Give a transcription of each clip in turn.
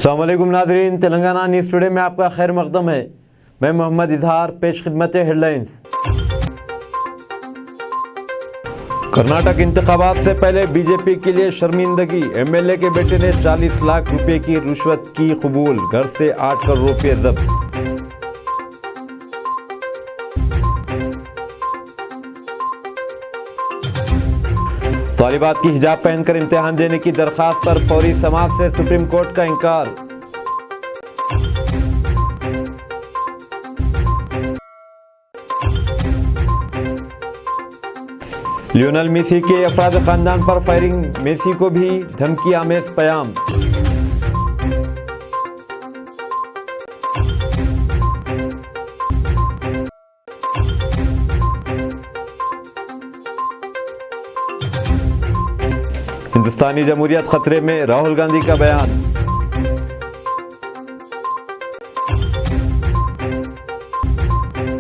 अस्सलाम वालेकुम नाज़रीन, तेलंगाना न्यूज़ टुडे में आपका खैर मक़दम है। मैं मोहम्मद इजहार, पेश खिदमत हेडलाइंस। कर्नाटक इंतखाबात से पहले बीजेपी के लिए शर्मिंदगी, एमएलए के बेटे ने 40 लाख रुपए की रिश्वत की कबूल, घर से 8 करोड़ रुपए जब्त। तालिबात की हिजाब पहनकर इम्तिहान देने की दरख्वास्त पर फौरी समाअत से सुप्रीम कोर्ट का इंकार। लियोनेल मेसी के अफराद खानदान पर फायरिंग, मेसी को भी धमकी आमेज पैगाम। हिंदुस्तानी जमहूरियत खतरे में, राहुल गांधी का बयान।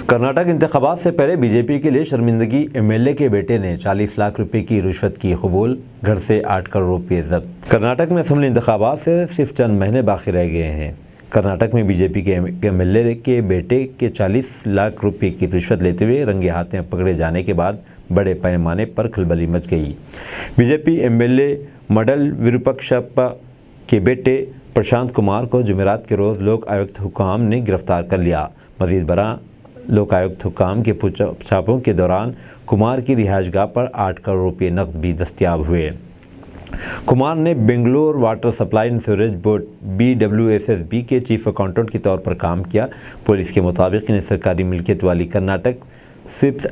कर्नाटक इंतखाबात से पहले बीजेपी के लिए शर्मिंदगी, एमएलए के बेटे ने 40 लाख रुपए की रिश्वत की कबूल, घर से 8 करोड़ रुपए जब्त। कर्नाटक में असम्बली इंतखाबात से सिर्फ चंद महीने बाकी रह गए हैं। कर्नाटक में बीजेपी के एमएलए के बेटे के 40 लाख रुपए की रिश्वत लेते हुए रंगे हाथ में पकड़े जाने के बाद बड़े पैमाने पर खलबली मच गई। बीजेपी एमएलए मडल विरूपाक्षप्पा के बेटे प्रशांत कुमार को जुमेरात के रोज़ लोक आयुक्त हुकाम ने गिरफ्तार कर लिया। मज़ीद बरा लोक आयुक्त हुकाम के छापों के दौरान कुमार की रिहाइशगाह पर 8 करोड़ रुपये नकद भी दस्तयाब हुए। कुमार ने Bangalore water supply and sewerage board BWSSB के चीफ अकाउंटेंट के तौर पर काम किया। पुलिस के मुताबिक इन्हें सरकारी मिल्कियत वाली Karnataka soaps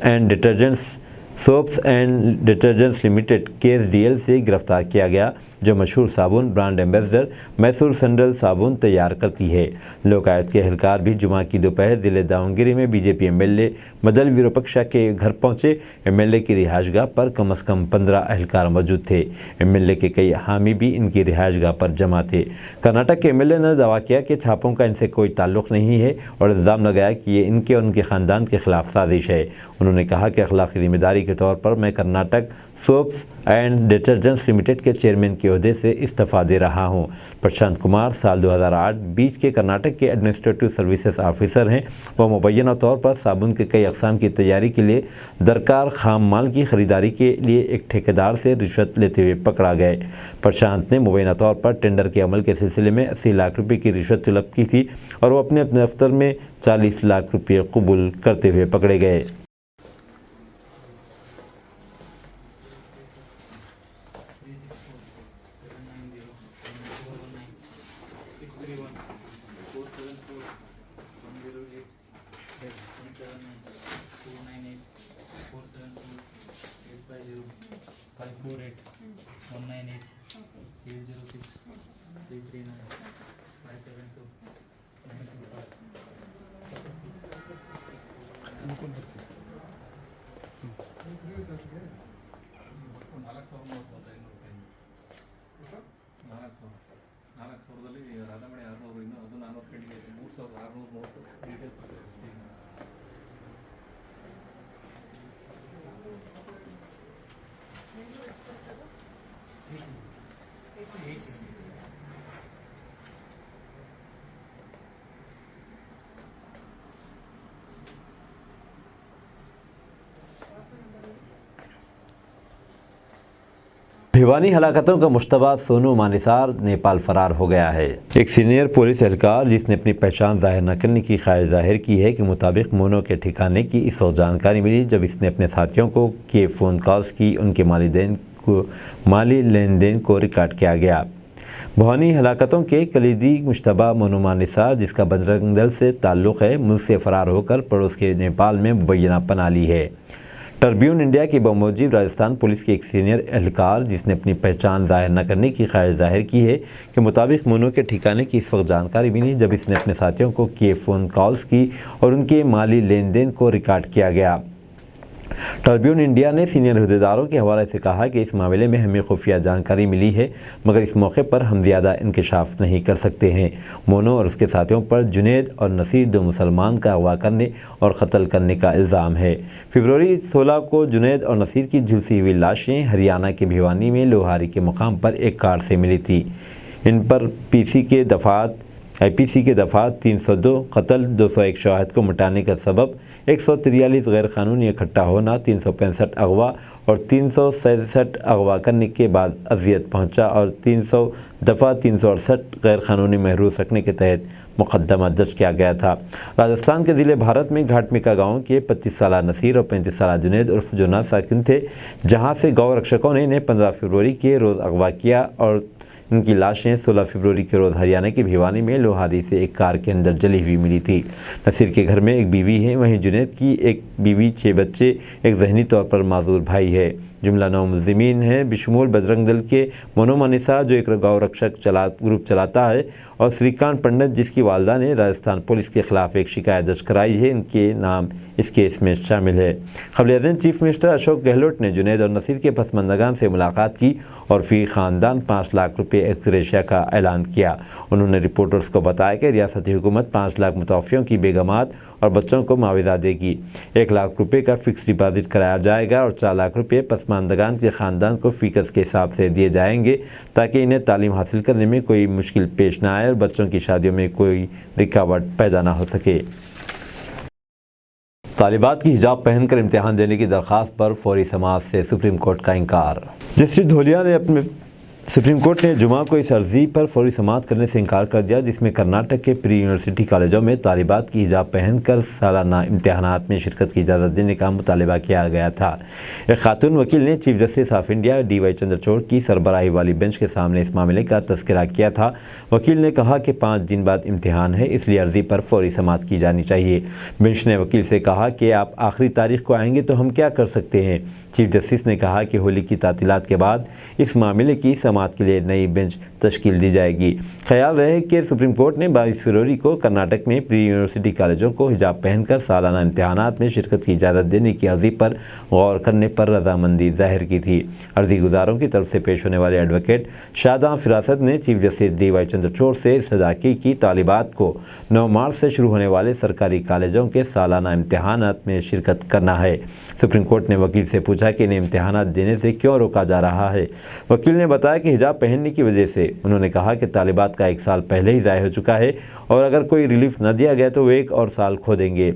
and detergents limited KSDL से गिरफ्तार किया गया, जो मशहूर साबुन ब्रांड एम्बेसडर मैसूर सैंडल साबुन तैयार करती है। लोकायुक्त के एहलकार भी जुमा की दोपहर जिले दावणगेरे में बीजेपी एमएलए मदल विरूपाक्षा के घर पहुंचे। एमएलए की रिहाइशगाह पर कम से कम 15 एहलकार मौजूद थे। एमएलए के कई हामी भी इनकी रिहाइशगाह पर जमा थे। कर्नाटक के एमएलए ने दावा किया कि छापों का इनसे कोई ताल्लुक़ नहीं है और इल्ज़ाम लगाया कि ये इनके और उनके ख़ानदान के खिलाफ साजिश है। उन्होंने कहा कि अखलाकी जिम्मेदारी के तौर पर मैं Karnataka soaps and detergents limited के चेयरमैन के ओहदे से इस्तीफ़ा दे रहा हूं। प्रशांत कुमार साल 2008-20 के कर्नाटक के एडमिनिस्ट्रेटिव सर्विसेज ऑफिसर हैं। वह मुबैना तौर पर साबुन के कई अक़साम की तैयारी के लिए दरकार खाम माल की ख़रीदारी के लिए एक ठेकेदार से रिश्वत लेते हुए पकड़ा गए। प्रशांत ने मुबैना तौर पर टेंडर के अमल के सिलसिले में 80 लाख रुपये की रिश्वत तलब की थी और वो अपने दफ्तर में 40 लाख रुपये कबूल करते हुए पकड़े गए। भिवानी हलाकतों का मुश्तबा सोनू मानिसार नेपाल फरार हो गया है। एक सीनियर पुलिस एहलकार जिसने अपनी पहचान जाहिर न करने की ख्वाहिश जाहिर की है कि मुताबिक मोनो के ठिकाने की इस वक्त जानकारी मिली जब इसने अपने साथियों को किए फ़ोन कॉल्स की उनके माली लेन देन को रिकॉर्ड किया गया। भिवानी हलाकतों के कलीदी मुश्तबा मोनू मानिसार, जिसका बजरंग दल से ताल्लुक़ है, मुल्क से फ़रार होकर पड़ोस के नेपाल में मुबैना पना ली है। ट्रिब्यून इंडिया की बमौजूद राजस्थान पुलिस के एक सीनियर एहलकार जिसने अपनी पहचान जाहिर न करने की ख्वाहिश जाहिर की है कि मुताबिक मोनू के ठिकाने की इस वक्त जानकारी मिली जब इसने अपने साथियों को किए फ़ोन कॉल्स की और उनके माली लेन देन को रिकॉर्ड किया गया। ट्रिब्यून इंडिया ने सीनियर अहदेदारों के हवाले से कहा कि इस मामले में हमें खुफिया जानकारी मिली है, मगर इस मौके पर हम ज़्यादा इंकशाफ नहीं कर सकते हैं। मोनो और उसके साथियों पर जुनैद और नसीर, दो मुसलमान का अगवा करने और कत्ल करने का इल्ज़ाम है। फरवरी 16 को जुनैद और नसीर की झुलसी हुई लाशें हरियाणा के भिवानी में लोहारी के मुकाम पर एक कार से मिली थी। ان پر IPC کے دفعات 302 قتل، 201 شواہد کو مٹانے کا سبب، 143 غیر قانونی اکٹھا ہونا، 365 اغوا اور 367 اغوا کرنے کے بعد اذیت پہنچا اور 368 غیر قانونی محروس رکھنے کے تحت مقدمہ درج کیا گیا تھا۔ راجستھان کے ضلع بھارت میں گھاٹ میکا گاؤں کے 25 سالہ نصیر اور 35 سالہ جنید عرف جونا ساکن تھے، جہاں سے گو رکشکوں نے انہیں 15 فروری کے روز اغوا کیا اور ان کی لاشیں 16 فروری کے روز ہریانہ کی بھیوانی میں لوہاری سے ایک کار کے اندر جلی ہوئی ملی تھی۔ نصیر کے گھر میں ایک بیوی ہے، وہیں جنید کی ایک بیوی، 6 بچے، ایک ذہنی طور پر معذور بھائی ہے۔ جملہ 9 ملزمین ہیں بشمول بجرنگ دل کے منو منیسا جو ایک گو رکشک گروپ چلاتا ہے، اور سریکانت پنڈت جس کی والدہ نے راجستھان پولیس کے خلاف ایک شکایت درج کرائی ہے، ان کے نام اس کیس میں شامل ہے۔ قبل ازیں چیف منسٹر اشوک گہلوٹ نے جنید اور نصیر کے پسماندگان سے ملاقات کی اور فی خاندان 5 لاکھ روپے ایکس گریشیا کا اعلان کیا۔ انہوں نے رپورٹرز کو بتایا کہ ریاستی حکومت 5 لاکھ متوفیوں کی بیگمات اور بچوں کو معاوضہ دے گی، 1 لاکھ روپے کا فکس ڈپازٹ کرایا جائے گا اور 4 لاکھ روپے پسماندگان کے خاندان کو فیکس کے حساب سے دیے جائیں گے تاکہ انہیں تعلیم حاصل کرنے میں کوئی مشکل پیش نہ آئے اور بچوں کی شادیوں میں کوئی رکاوٹ پیدا نہ ہو سکے۔ طالبات کی حجاب پہن کر امتحان دینے کی درخواست پر فوری سماعت سے سپریم کورٹ کا انکار۔ جسٹس دھولیا نے سپریم کورٹ نے جمعہ کو اس عرضی پر فوری سماعت کرنے سے انکار کر دیا جس میں کرناٹک کے پری یونیورسٹی کالجوں میں طالبات کی حجاب پہن کر سالانہ امتحانات میں شرکت کی اجازت دینے کا مطالبہ کیا گیا تھا۔ ایک خاتون وکیل نے chief justice of India DY Chandrachud کی سربراہی والی بینچ کے سامنے اس معاملے کا تذکرہ کیا تھا۔ وکیل نے کہا کہ 5 دن بعد امتحان ہے، اس لیے عرضی پر فوری سماعت کی جانی چاہیے۔ بینچ نے وکیل سے کہا کہ آپ آخری تاریخ کو آئیں گے تو ہم کیا کر سکتے ہیں۔ چیف جسٹس نے کہا کہ ہولی کی تعطیلات کے بعد اس معاملے کی سماعت کے لیے نئی بینچ تشکیل دی جائے گی۔ خیال رہے کہ سپریم کورٹ نے 22 فروری کو کرناٹک میں پری یونیورسٹی کالجوں کو حجاب پہن کر سالانہ امتحانات میں شرکت کی اجازت دینے کی عرضی پر غور کرنے پر رضامندی ظاہر کی تھی۔ عرضی گزاروں کی طرف سے پیش ہونے والے ایڈوکیٹ شاداں فراست نے چیف جسٹس DY چندرچوڑ سے استدعا کی کہ طالبات کو 9 مارچ سے شروع ہونے والے سرکاری کالجوں کے سالانہ امتحانات میں شرکت کرنا ہے۔ سپریم کورٹ نے وکیل سے پوچھا کہ انہیں امتحانات دینے سے کیوں روکا جا رہا ہے۔ وکیل نے بتایا کہ حجاب پہننے کی وجہ سے انہوں نے کہا کہ طالبات کا 1 سال پہلے ہی ضائع ہو چکا ہے اور اگر کوئی ریلیف نہ دیا گیا تو وہ 1 اور سال کھو دیں گے۔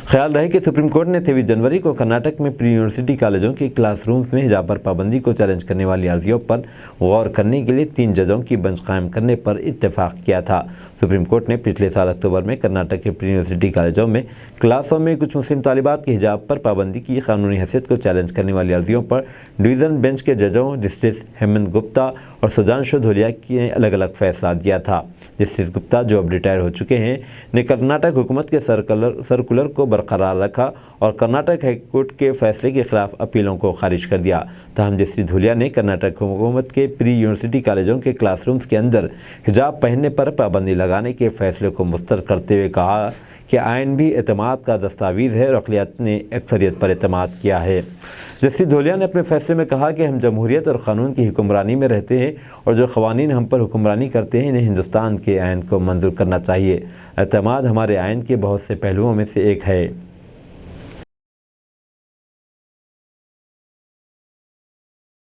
خیال رہے کہ سپریم کورٹ نے 23 جنوری کو کرناٹک میں پری یونیورسٹی کالجوں کی کلاس رومز میں حجاب پر پابندی کو چیلنج کرنے والی عرضیوں پر غور کرنے کے لیے 3 ججوں کی بنچ قائم کرنے پر اتفاق کیا تھا۔ سپریم کورٹ نے پچھلے سال اکتوبر میں کرناٹک کے پری یونیورسٹی کالجوں میں کلاسوں میں کچھ مسلم طالبات کی حجاب پر پابندی کی قانونی حیثیت کو چیلنج کرنے والی عرضیوں پر ڈویژن بینچ کے ججوں جسٹس ہیمنت گپتا اور سدھانشو دھولیا نے الگ الگ فیصلہ دیا تھا۔ جسٹس گپتا جو اب ریٹائر ہو چکے ہیں نے کرناٹک حکومت کے سرکولر کو برقرار رکھا اور کرناٹک ہائی کورٹ کے فیصلے کے خلاف اپیلوں کو خارج کر دیا۔ تاہم جسٹس دھولیا نے کرناٹک حکومت کے پری یونیورسٹی کالجوں کے کلاس رومز کے اندر حجاب پہننے پر پابندی لگانے کے فیصلے کو مسترد کرتے ہوئے کہا کہ آئین بھی اعتماد کا دستاویز ہے اور اقلیت نے اکثریت پر اعتماد کیا ہے۔ جسٹس دھولیا نے اپنے فیصلے میں کہا کہ ہم جمہوریت اور قانون کی حکمرانی میں رہتے ہیں اور جو قوانین ہم پر حکمرانی کرتے ہیں انہیں ہندوستان کے آئین کو منظور کرنا چاہیے۔ اعتماد ہمارے آئین کے بہت سے پہلوؤں میں سے ایک ہے۔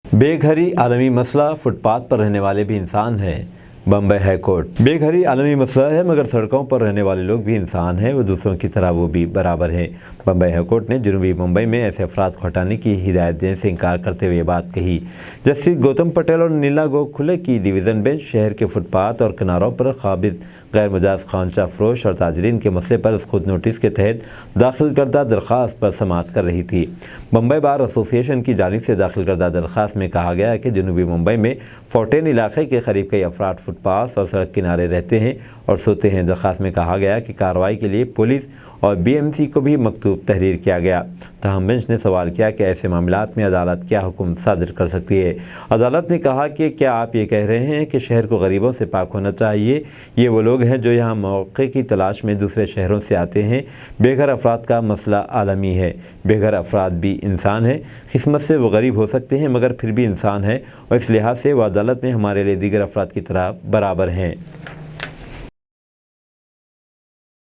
بے گھری عالمی مسئلہ، فٹ پاتھ پر رہنے والے بھی انسان ہیں۔ Bombay high court. بے گھری عالمی مسئلہ ہے مگر سڑکوں پر رہنے والے لوگ بھی انسان ہیں، وہ دوسروں کی طرح وہ بھی برابر ہیں۔ بمبئی ہائی کورٹ نے جنوبی ممبئی میں ایسے افراد کو ہٹانے کی ہدایت دینے سے انکار کرتے ہوئے یہ بات کہی۔ جسٹس گوتم پٹیل اور نیلا گوکھلے کی ڈویژن بینچ شہر کے فٹ پاتھ اور کناروں پر قابض غیر مجاز خوانچہ فروش اور تاجرین کے مسئلے پر خود نوٹس کے تحت داخل کردہ درخواست پر سماعت کر رہی تھی۔ بمبئی بار ایسوسی ایشن کی جانب سے داخل کردہ درخواست میں کہا گیا ہے کہ جنوبی ممبئی میں فورٹین علاقے کے قریب کئی افراد فٹ پاتھ اور سڑک کنارے رہتے ہیں اور سوتے ہیں۔ درخواست میں کہا گیا کہ کارروائی کے لیے پولیس اور BMC کو بھی مکتوب تحریر کیا گیا۔ تاہم بینچ نے سوال کیا کہ ایسے معاملات میں عدالت کیا حکم صادر کر سکتی ہے۔ عدالت نے کہا کہ کیا آپ یہ کہہ رہے ہیں کہ شہر کو غریبوں سے پاک ہونا چاہیے؟ یہ وہ لوگ ہیں جو یہاں موقع کی تلاش میں دوسرے شہروں سے آتے ہیں۔ بے گھر افراد کا مسئلہ عالمی ہے۔ بے گھر افراد بھی انسان ہیں۔ قسمت سے وہ غریب ہو سکتے ہیں مگر پھر بھی انسان ہیں اور اس لحاظ سے وہ عدالت میں ہمارے لیے دیگر افراد کی طرح برابر ہیں۔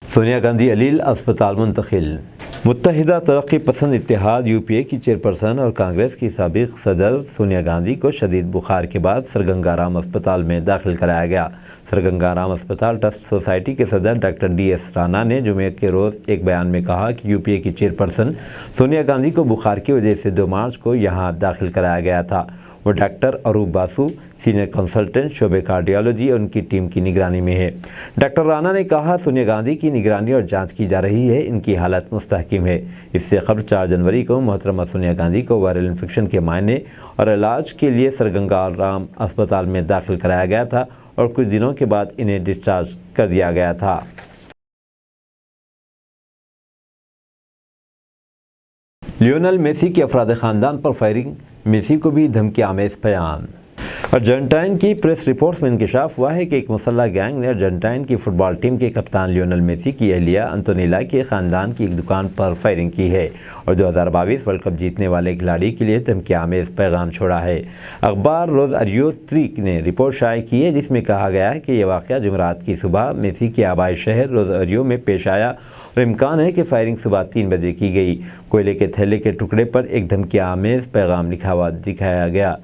سونیا گاندھی علیل اسپتال منتقل۔ متحدہ ترقی پسند اتحاد یو پی اے کی چیئرپرسن اور کانگریس کی سابق صدر سونیا گاندھی کو شدید بخار کے بعد سرگنگا رام اسپتال میں داخل کرایا گیا۔ سرگنگا رام اسپتال ٹرسٹ سوسائٹی کے صدر ڈاکٹر ڈی ایس رانا نے جمعے کے روز ایک بیان میں کہا کہ یو پی اے کی چیئرپرسن سونیا گاندھی کو بخار کی وجہ سے 2 مارچ کو یہاں داخل کرایا گیا تھا۔ وہ ڈاکٹر اروپ باسو، سینئر کنسلٹنٹ شعبہ کارڈیالوجی اور ان کی ٹیم کی نگرانی میں ہے۔ ڈاکٹر رانا نے کہا سونیا گاندھی کی نگرانی اور جانچ کی جا رہی ہے، ان کی حالت مستحکم ہے۔ اس سے قبل 4 جنوری کو محترمہ سونیا گاندھی کو وائرل انفیکشن کے معائنے اور علاج کے لیے سرگنگا رام اسپتال میں داخل کرایا گیا تھا اور کچھ دنوں کے بعد انہیں ڈسچارج کر دیا گیا تھا۔ لیونل میسی کے افراد خاندان پر فائرنگ، میسی کو بھی دھمکی آمیز بیان۔ ارجنٹائن کی پریس رپورٹس میں انکشاف ہوا ہے کہ ایک مسلح گینگ نے ارجنٹائن کی فٹ بال ٹیم کے کپتان لیونل میسی کی اہلیہ انتونیلا کے خاندان کی ایک دکان پر فائرنگ کی ہے اور 2022 ورلڈ کپ جیتنے والے کھلاڑی کے لیے دھمکی آمیز پیغام چھوڑا ہے۔ اخبار روزاریو تریک نے رپورٹ شائع کی ہے جس میں کہا گیا ہے کہ یہ واقعہ جمعرات کی صبح میسی کے آبائی شہر روزاریو میں پیش آیا اور امکان ہے کہ فائرنگ صبح 3 بجے کی گئی۔ کوئلے کے تھیلے کے ٹکڑے پر ایک دھمکی آمیز پیغام لکھا ہوا دکھایا گیا۔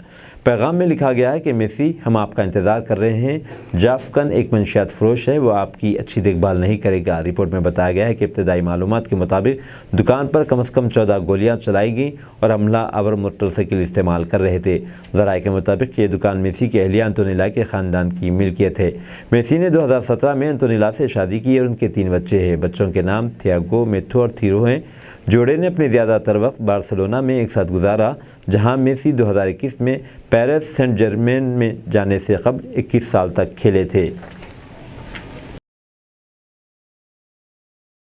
پیغام میں لکھا گیا ہے کہ میسی، ہم آپ کا انتظار کر رہے ہیں۔ جافکن ایک منشیات فروش ہے، وہ آپ کی اچھی دیکھ بھال نہیں کرے گا۔ رپورٹ میں بتایا گیا ہے کہ ابتدائی معلومات کے مطابق دکان پر کم از کم 14 گولیاں چلائی گئیں اور حملہ آور موٹر سائیکل استعمال کر رہے تھے۔ ذرائع کے مطابق یہ دکان میسی کی اہلیہ انتونیلا کے خاندان کی ملکیت ہے۔ میسی نے 2017 میں انتونیلا سے شادی کی اور ان کے 3 بچے ہیں۔ بچوں کے نام تھیاگو، میتھو اور تھیرو ہیں۔ جوڑے نے اپنے زیادہ تر وقت بارسلونا میں ایک ساتھ گزارا، جہاں میسی 2021 میں پیرس سینٹ جرمین میں جانے سے قبل 21 سال تک کھیلے تھے۔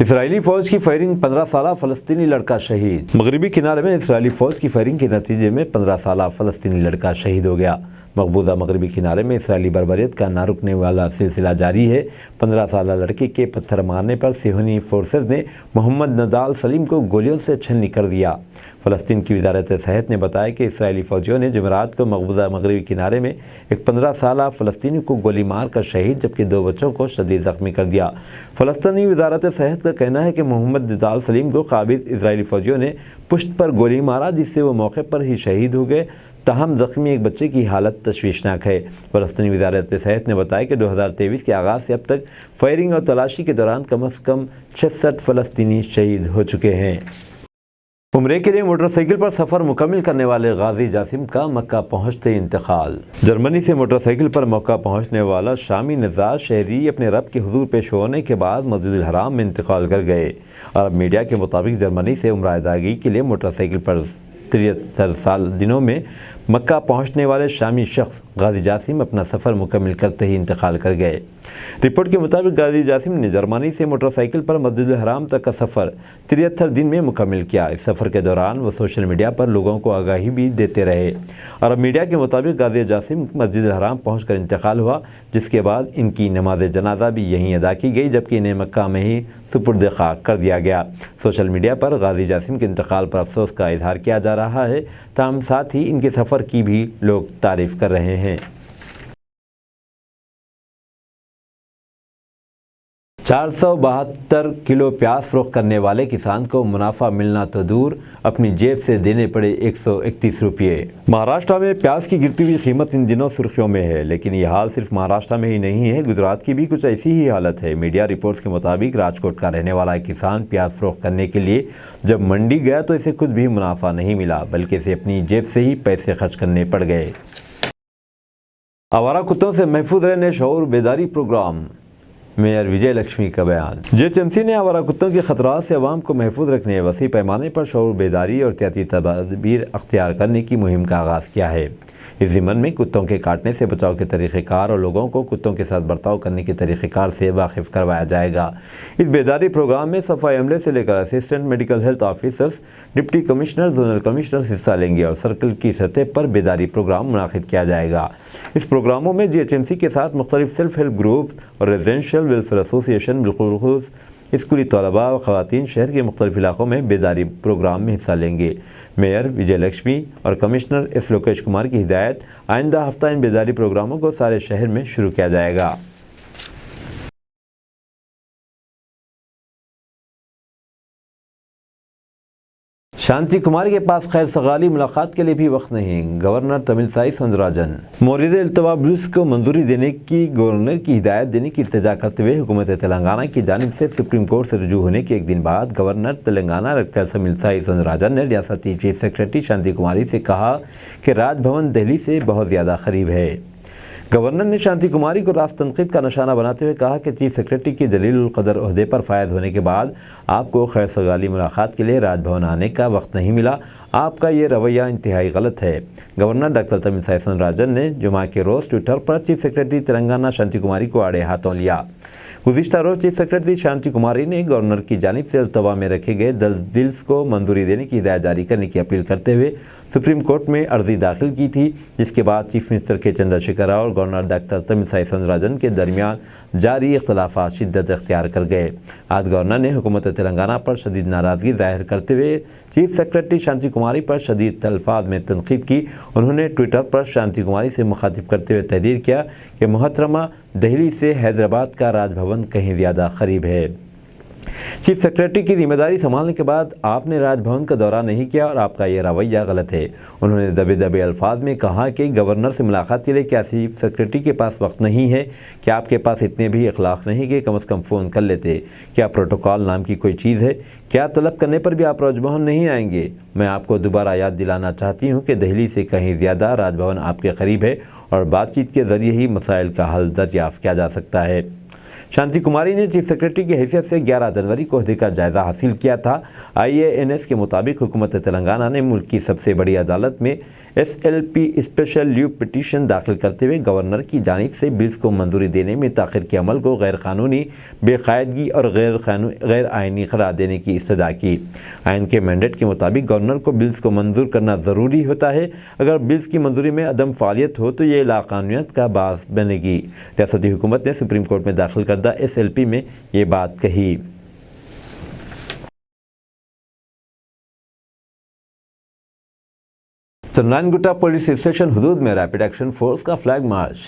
اسرائیلی فوج کی فائرنگ، 15 سالہ فلسطینی لڑکا شہید۔ مغربی کنارے میں اسرائیلی فوج کی فائرنگ کے نتیجے میں 15 سالہ فلسطینی لڑکا شہید ہو گیا۔ مقبوضہ مغربی کنارے میں اسرائیلی بربریت کا نہ رکنے والا سلسلہ جاری ہے۔ 15 سالہ لڑکے کے پتھر مارنے پر صہیونی فورسز نے محمد نادال سلیم کو گولیوں سے چھلنی کر دیا۔ فلسطین کی وزارت صحت نے بتایا کہ اسرائیلی فوجیوں نے جمعرات کو مقبوضہ مغربی کنارے میں ایک 15 سالہ فلسطینی کو گولی مار کر شہید جبکہ 2 بچوں کو شدید زخمی کر دیا۔ فلسطینی وزارت صحت کا کہنا ہے کہ محمد نادال سلیم کو قابض اسرائیلی فوجیوں نے پشت پر گولی مارا جس سے وہ موقع پر ہی شہید ہو گئے، تاہم زخمی ایک بچے کی حالت تشویشناک ہے۔ فلسطینی وزارت صحت نے بتایا کہ 2023 کے آغاز سے اب تک فائرنگ اور تلاشی کے دوران کم از کم 66 فلسطینی شہید ہو چکے ہیں۔ عمرے کے لیے موٹر سائیکل پر سفر مکمل کرنے والے غازی جاسم کا مکہ پہنچتے انتقال۔ جرمنی سے موٹر سائیکل پر مکہ پہنچنے والا شامی نژاد شہری اپنے رب کے حضور پیش ہونے کے بعد مسجد الحرام میں انتقال کر گئے۔ عرب میڈیا کے مطابق جرمنی سے عمرہ ادائیگی کے لیے موٹر سائیکل پر 73 دنوں میں مکہ پہنچنے والے شامی شخص غازی جاسم اپنا سفر مکمل کرتے ہی انتقال کر گئے۔ رپورٹ کے مطابق غازی جاسم نے جرمنی سے موٹر سائیکل پر مسجد الحرام تک کا سفر 73 دن میں مکمل کیا۔ اس سفر کے دوران وہ سوشل میڈیا پر لوگوں کو آگاہی بھی دیتے رہے۔ عرب میڈیا کے مطابق غازی جاسم مسجد الحرام پہنچ کر انتقال ہوا، جس کے بعد ان کی نماز جنازہ بھی یہیں ادا کی گئی جبکہ انہیں مکہ میں ہی سپرد خاک کر دیا گیا۔ سوشل میڈیا پر غازی جاسم کے انتقال پر افسوس کا اظہار کیا جا رہا ہے، تاہم ساتھ ہی ان کے سفر کی بھی لوگ تعریف کر رہے ہیں۔ 472 کلو پیاز فروخت کرنے والے کسان کو منافع ملنا تو دور، اپنی جیب سے دینے پڑے 131 روپے۔ مہاراشٹر میں پیاز کی گرتی ہوئی قیمت ان دنوں سرخیوں میں ہے، لیکن یہ حال صرف مہاراشٹر میں ہی نہیں ہے، گجرات کی بھی کچھ ایسی ہی حالت ہے۔ میڈیا رپورٹس کے مطابق راجکوٹ کا رہنے والا ایک کسان پیاز فروخت کرنے کے لیے جب منڈی گیا تو اسے کچھ بھی منافع نہیں ملا، بلکہ اسے اپنی جیب سے ہی پیسے خرچ کرنے پڑ گئے۔ آوارہ کتوں سے محفوظ رہنے شعور بیداری پروگرام، میئر وجے لکشمی کا بیان۔ جی ایچ ایم سی نے آوارہ کتوں کے خطرات سے عوام کو محفوظ رکھنے وسیع پیمانے پر شعور بیداری اور احتیاطی تدابیر اختیار کرنے کی مہم کا آغاز کیا ہے۔ اس ضمن میں کتوں کے کاٹنے سے بچاؤ کے طریقہ کار اور لوگوں کو کتوں کے ساتھ برتاؤ کرنے کے طریقہ کار سے واقف کروایا جائے گا۔ اس بیداری پروگرام میں صفائی عملے سے لے کر assistant medical health officers, deputy commissioner, zonal commissioners حصہ لیں گے اور سرکل کی سطح پر بیداری پروگرام منعقد کیا جائے گا۔ اس پروگراموں میں جی ایچ ایم سی کے ساتھ مختلف سیلف ہیلپ گروپس اور ریزیڈینشیل ویلفیئر ایسوسی ایشن، بالخصوص اسکولی طلباء و خواتین شہر کے مختلف علاقوں میں بیداری پروگرام میں حصہ لیں گے۔ میئر وجے لکشمی اور کمشنر ایس لوکیش کمار کی ہدایت، آئندہ ہفتہ ان بیداری پروگراموں کو سارے شہر میں شروع کیا جائے گا۔ शांति कुमारी के पास खैर सगाली मुलाकात के लिए भी वक्त नहीं, गवर्नर तमिलसाई सौंदरराजन। मौरिद इल्तवा बिल्स को मंजूरी देने की गवर्नर की हिदायत देने की इल्तिजा करते हुए हुकूमत तेलंगाना की जानिब से सुप्रीम कोर्ट से रुजू होने के एक दिन बाद गवर्नर तेलंगाना डॉक्टर तमिलसाई सौंदरराजन ने रियासती चीफ सेक्रेटरी शांति कुमारी से कहा कि राजभवन दिल्ली से बहुत ज़्यादा करीब है। गवर्नर ने शांति कुमारी को रास्त तनकीद का निशाना बनाते हुए कहा कि चीफ सेक्रेटरी की जलील कदर ओहदे पर फायद होने के बाद आपको खैर सगाली मुलाकात के लिए राजभवन आने का वक्त नहीं मिला। आपका ये रवैया इंतहाई गलत है। गवर्नर डॉक्टर तमिलसाई सौंदरराजन ने जुमा के रोज़ ट्विटर पर चीफ सेक्रेटरी तेलंगाना शांति कुमारी को आड़े हाथों लिया। गुज़िश्ता रोज़ चीफ सेक्रेटरी शांति कुमारी ने गवर्नर की जानिब से अल्तवा में रखे गए 10 बिल्स को मंजूरी देने की हिदायत जारी करने की अपील करते हुए सुप्रीम कोर्ट में अर्जी दाखिल की थी, जिसके बाद चीफ मिनिस्टर के चंद्रशेखर राव और गवर्नर डॉक्टर तमिलसाई सौंदरराजन के दरमियान जारी इख्तलाफात शिद्दत इख्तियार कर गए। आज गवर्नर ने हुकूमत तेलंगाना पर शदीद नाराज़गी ज़ाहिर करते हुए चीफ सेक्रेटरी शांति कुमारी पर शदीद अल्फाज में तनकीद की। उन्होंने ट्विटर पर शांति कुमारी से मुखातिब करते हुए तहरीर किया कि मोहतरमा, दिल्ली से हैदराबाद का राजभवन कहीं ज़्यादा करीब है। चीफ सेक्रेटरी की जिम्मेदारी संभालने के बाद आपने राजभवन का दौरा नहीं किया और आपका ये रवैया गलत है। उन्होंने दबे दबे अल्फाज में कहा कि गवर्नर से मुलाकात के लिए क्या चीफ सेक्रेटरी के पास वक्त नहीं है? क्या आपके पास इतने भी अखलाक नहीं कि कम से कम फ़ोन कर लेते? क्या प्रोटोकॉल नाम की कोई चीज़ है? क्या तलब करने पर भी आप राजभवन नहीं आएंगे? मैं आपको दोबारा याद दिलाना चाहती हूँ कि दिल्ली से कहीं ज़्यादा राजभवन आपके करीब है और बातचीत के ज़रिए ही मसाइल का हल दरियाफ़्त किया जा सकता है। शांति कुमारी ने चीफ सेक्रेटरी की हैसियत से 11 जनवरी को ओहदे का जायज़ा हासिल किया था। IANS के मुताबिक हुकूमत तेलंगाना ने मुल्क की सबसे बड़ी अदालत में SLP स्पेशल लीव पिटीशन दाखिल करते हुए गवर्नर की जानिब से बिल्स को मंजूरी देने में ताख़िर के अमल को गैर कानूनी, बेकायदगी और गैर आइनी करार देने की इस्तदा की। आइन के मैंडेट के मुताबिक गवर्नर को बिल्स को मंजूर करना ज़रूरी होता है। अगर बिल्स की मंजूरी में अदम फ़ालियत हो तो ये लाक़ानूनियत का बास बनेगी। रियासती हुकूमत ने सुप्रीम कोर्ट में दाखिल करदा SLP में ये बात कही। चंद्रायनगुट्टा पुलिस स्टेशन हुदूद में रैपिड एक्शन फोर्स का flag march.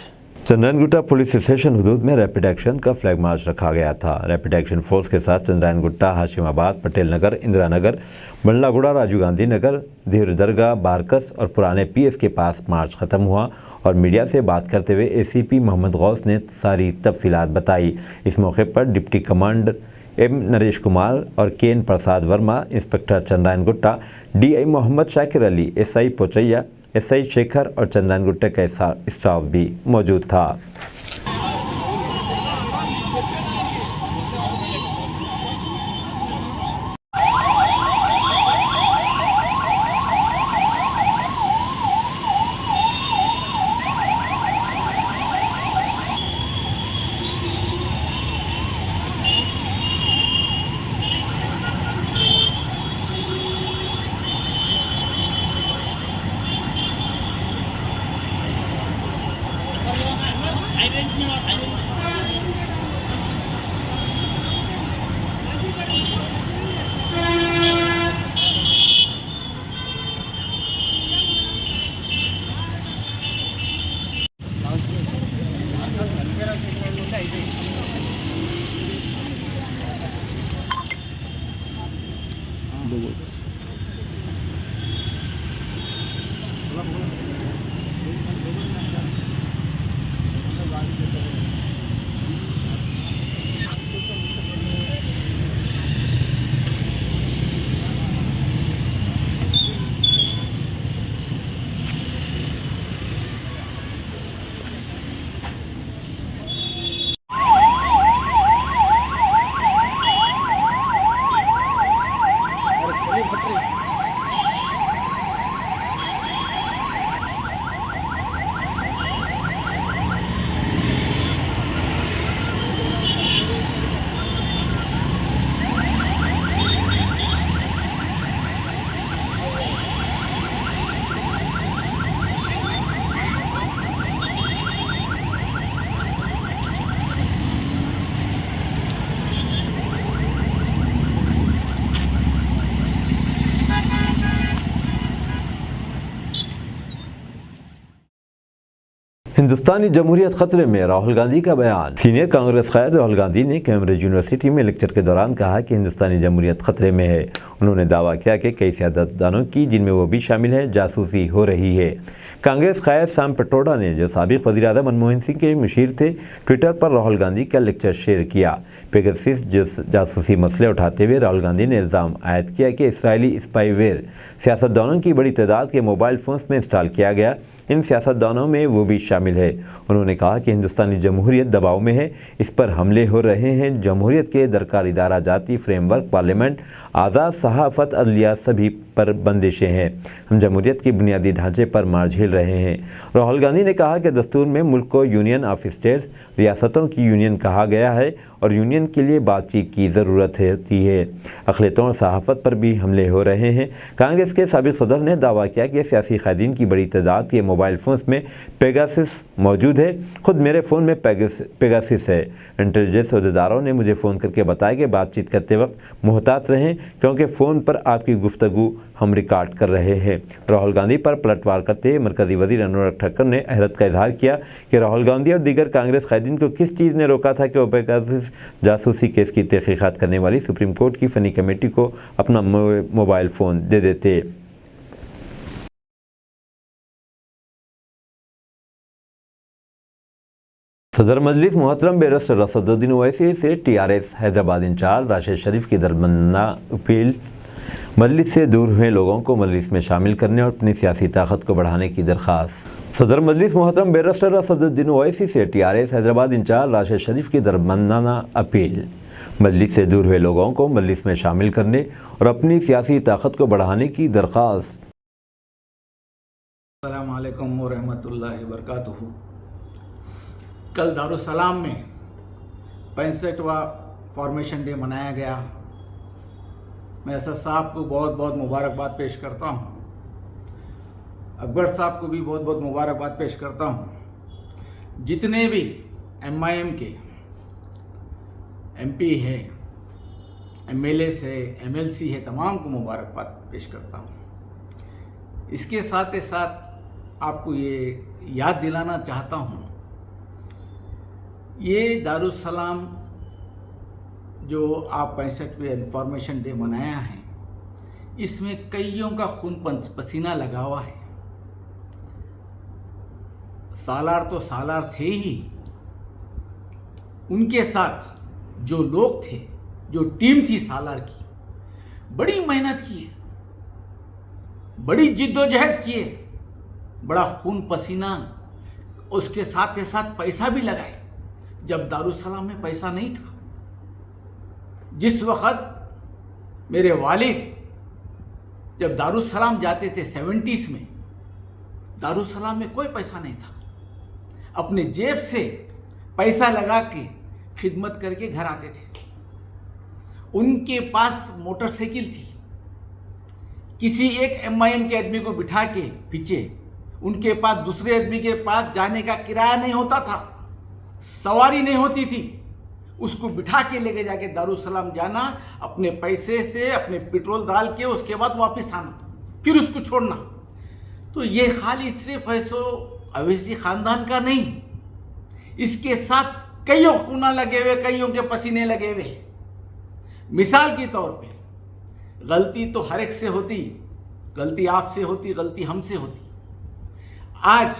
Chandrayangutta police station हुदूद में रैपिड एक्शन का फ्लैग मार्च रखा गया था। रैपिड एक्शन फोर्स के साथ चंद्रायनगुट्टा, हाशिमाबाद, पटेल नगर, इंदिरा नगर, बंडलागुड़ा, राजीव गांधी नगर, देहर दरगाह, बारकस और पुराने PS के पास मार्च ख़त्म हुआ और मीडिया से बात करते हुए ACP मोहम्मद गौस ने सारी तफसीलात बताई। इस मौके पर deputy commander M Naresh Kumar और KN Prasad Verma, inspector Chandrayangutta, DI Mohammed Shakir Ali, SI Pochaiah, SI Shekhar और चंद्रायनगुट्टा का स्टाफ भी मौजूद था। हिंदुस्तानी जमहूरियत खतरे में, राहुल गांधी का बयान। सीनियर कांग्रेस क़ायद राहुल गांधी ने कैम्ब्रिज यूनिवर्सिटी में लेक्चर के दौरान कहा कि हिंदुस्तानी जमहूरियत खतरे में है। उन्होंने दावा किया कि कई सियासतदानों की, जिनमें वो भी शामिल है, जासूसी हो रही है। कांग्रेस क़ायद सैम पिट्रोडा ने, जो साबिक़ वज़ीर-ए-आज़म मनमोहन सिंह के मुशीर थे, ट्विटर पर राहुल गांधी का लेक्चर शेयर किया। पेगासस जासूसी मसले उठाते हुए राहुल गांधी ने इल्ज़ाम आयद किया कि इसराइली स्पाईवेयर सियासतदानों की बड़ी तादाद के मोबाइल फ़ोन्स में इंस्टॉल किया गया। इन सियासतदानों में वो भी शामिल है। उन्होंने कहा कि हिंदुस्तानी जमहूरियत दबाव में है, इस पर हमले हो रहे हैं। जमहूरियत के दरकार इदारा जाती फ्रेमवर्क, पार्लियामेंट, आज़ाद सहाफ़त, अदलिया, सभी पर बंदिशें हैं। हम जमहूरियत के बुनियादी ढांचे पर मार झेल रहे हैं। राहुल गांधी ने कहा कि दस्तूर में मुल्क को यूनियन ऑफ स्टेट्स, रियासतों की यूनियन कहा गया है और यूनियन के लिए बातचीत की ज़रूरत होती है। अक़लियतों और सहाफ़त पर भी हमले हो रहे हैं। कांग्रेस के साबिक़ सदर ने दावा किया कि सियासी क़ायदीन की बड़ी तादाद के मोबाइल फ़ोन्स में पेगासस मौजूद है। ख़ुद मेरे फ़ोन में पेगासस है। इंटेलिजेंस अहदेदारों ने मुझे फ़ोन करके बताया कि बातचीत करते वक्त मुहतात रहें, क्योंकि फ़ोन पर आपकी गुफ्तगू हम रिकॉर्ड कर रहे हैं। राहुल गांधी पर पलटवार करते हुए मरकज़ी वज़ीर अनुराग ठाकुर ने हैरत का इजहार किया कि राहुल गांधी और दीगर कांग्रेस क़ायदीन को किस चीज़ ने रोका था कि वो पेगासस जासूसी केस की तहक़ीक़ात करने वाली सुप्रीम कोर्ट की फ़नी कमेटी को अपना मोबाइल फ़ोन दे देते। सदर मजलिस मोहतरम बैरिस्टर असदुद्दीन ओवैसी से टीआरएस हैदराबाद इंचार्ज राशिद शरीफ की दरमन्ना अपील। मजलिस से दूर हुए लोगों को मजलिस में शामिल करने और अपनी सियासी ताकत को बढ़ाने की दरख्वास्त। सदर मजलिस मोहतरम बैरिस्टर असदुद्दीन ओवैसी से टीआरएस हैदराबाद इंचार्ज राशिद शरीफ की दरमन्ना अपील। मजलिस से दूर हुए लोगों को मजलिस में शामिल करने और अपनी सियासी ताकत को बढ़ाने की दरख्वास्त। अस्सलामु अलैकुम व रहमतुल्लाहि व बरकातुहू। कल दारुस्सलाम में 65वां फॉर्मेशन डे मनाया गया। मैं असद साहब को बहुत बहुत मुबारकबाद पेश करता हूँ। अकबर साहब को भी बहुत बहुत मुबारकबाद पेश करता हूँ। जितने भी एमआईएम के एमपी है, एमएलए है, एमएलसी है, तमाम को मुबारकबाद पेश करता हूँ। इसके साथ ही साथ आपको ये याद दिलाना चाहता हूँ, ये दारुस्सलाम जो आप 65वें इंफॉर्मेशन डे मनाया है, इसमें कईयों का खून पसीना लगा हुआ है। सालार तो सालार थे ही, उनके साथ जो लोग थे, जो टीम थी सालार की, बड़ी मेहनत की है, बड़ी जिद्दोजहद की है, बड़ा खून पसीना, उसके साथ ही साथ पैसा भी लगाए। जब दारुस्सलाम में पैसा नहीं था, जिस वक़्त मेरे वालिद जब दारुस्सलाम जाते थे 70s में, दारुस्सलाम में कोई पैसा नहीं था। अपने जेब से पैसा लगा के खिदमत करके घर आते थे। उनके पास मोटरसाइकिल थी। किसी एक एमआईएम के आदमी को बिठा के पीछे, उनके पास दूसरे आदमी के पास जाने का किराया नहीं होता था, सवारी नहीं होती थी। उसको बिठा के लेके जाके दारुस्सलाम जाना, अपने पैसे से अपने पेट्रोल डाल के उसके बाद वापस आना, फिर उसको छोड़ना। तो ये खाली सिर्फ ऐसो अवैसी ख़ानदान का नहीं, इसके साथ कईयों खूना लगे हुए, कईयों के पसीने लगे हुए। मिसाल के तौर पे, गलती तो हर एक से होती, गलती आपसे होती, गलती हमसे होती। आज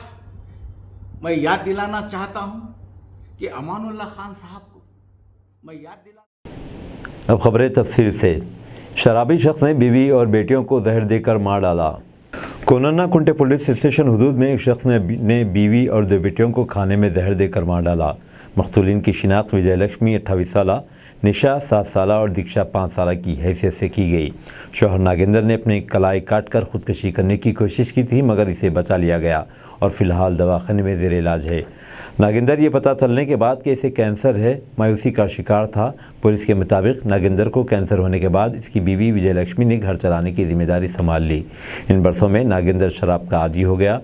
मैं याद दिलाना चाहता हूँ कि अमानुल्लाह खान साहब को मैं याद दिला। अब खबरें तफसील से। शराबी शख्स ने बीवी और बेटियों को जहर देकर मार डाला। कोनन्ना कुंटे पुलिस स्टेशन हुदूद में एक शख्स ने बीवी और 2 बेटियों को खाने में जहर देकर मार डाला। मक़तूलिन की शिनाख्त विजय लक्ष्मी 28 साल, निशा 7 साल और दीक्षा 5 साल की हैसियत से की गई। शौहर नागेंद्र ने अपनी कलाई काट कर ख़ुदकशी करने की कोशिश की थी, मगर इसे बचा लिया गया और फ़िलहाल दवाखाने में ज़ेर इलाज है। नागेंद्र ये पता चलने के बाद कि इसे कैंसर है, मायूसी का शिकार था। पुलिस के मुताबिक नागेंद्र को कैंसर होने के बाद इसकी बीवी विजय लक्ष्मी ने घर चलाने की जिम्मेदारी संभाल ली। इन बरसों में नागेंद्र शराब का आदी हो गया।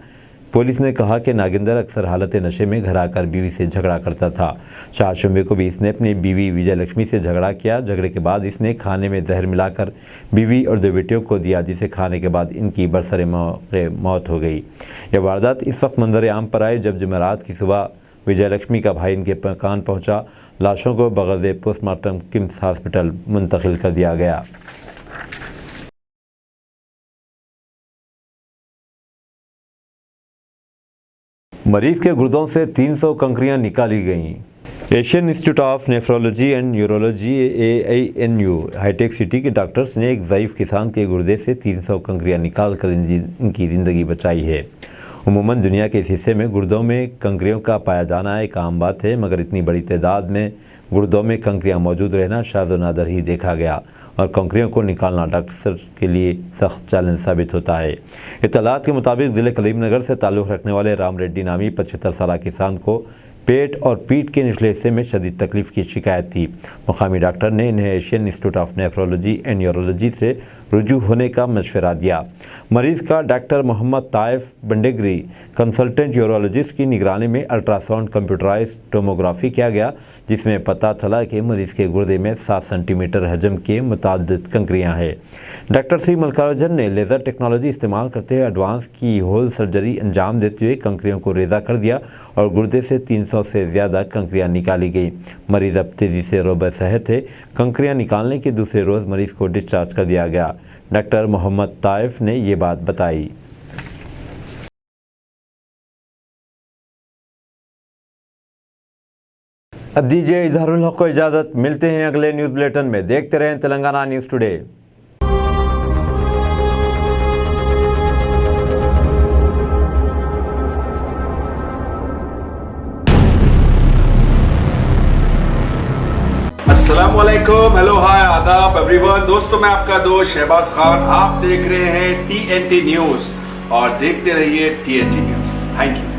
पुलिस ने कहा कि नागिंदर अक्सर हालत नशे में घर आकर बीवी से झगड़ा करता था। 4 जुम्मे को भी इसने अपनी बीवी विजय लक्ष्मी से झगड़ा किया। झगड़े के बाद इसने खाने में जहर मिलाकर बीवी और 2 बेटियों को दिया, जिसे खाने के बाद इनकी बरसरे मौत हो गई। यह वारदात इस वक्त मंजर आम पर आई जब जुमेरात की सुबह विजय लक्ष्मी का भाई इनके मकान पहुंचा। लाशों को बगैर पोस्टमार्टम किम्स हॉस्पिटल मुंतकिल कर दिया गया। मरीज के गुर्दों से 300 कंकरियां निकाली गईं। Asian institute of nephrology and Neurology AINU हाईटेक सिटी के डॉक्टर्स ने एक ज़ईफ़ किसान के गुर्दे से 300 कंकरियां निकाल कर इनकी ज़िंदगी बचाई है। उमूमन दुनिया के इस हिस्से में गुर्दों में कंकरियों का पाया जाना एक आम बात है, मगर इतनी बड़ी तादाद में गुर्दों में कंकरियां मौजूद रहना शाज़ व नादर ही देखा गया और कंकरियों को निकालना डॉक्टर के लिए सख्त चैलेंज साबित होता है। इत्तलात के मुताबिक ज़िले करीमनगर से ताल्लुक़ रखने वाले राम रेड्डी नामी 75 साल किसान को पेट और पीठ के निचले हिस्से में शदीद तकलीफ़ की शिकायत थी। मुकामी डॉक्टर ने इन्हें Asian institute of nephrology and neurology से रुजू होने का मशवरा दिया। मरीज़ का doctor Mohammed Taif Bandegari consultant urologist की निगरानी में अल्ट्रासाउंड कंप्यूटराइज्ड टोमोग्राफी किया गया, जिसमें पता चला कि मरीज़ के गुर्दे में 7 सेंटीमीटर हजम के मुतादिद कंकरियाँ हैं। डॉक्टर सी मल्लिकार्जुन ने लेज़र टेक्नोलॉजी इस्तेमाल करते हुए एडवांस की होल सर्जरी अंजाम देते हुए कंकरियों को रेज़ा कर दिया और गुर्दे से 300 से ज़्यादा कंकरियाँ निकाली गई। मरीज़ अब तेज़ी से रोबे सेहत है। कंकरियाँ निकालने के दूसरे रोज़ मरीज़ को डिस्चार्ज कर दिया गया। डॉक्टर मोहम्मद ताइफ ने ये बात बताई। अब दीजिए इजहारुल हक को इजाज़त। मिलते हैं अगले न्यूज़ बुलेटिन में। देखते रहें तेलंगाना न्यूज़ टुडे। अस्सलामुअलैकुम, हेलो, हाय, आदाब एवरीवन। दोस्तों, मैं आपका दोस्त शहबाज खान। आप देख रहे हैं TNT न्यूज़ और देखते रहिए TNT न्यूज़। Thank you.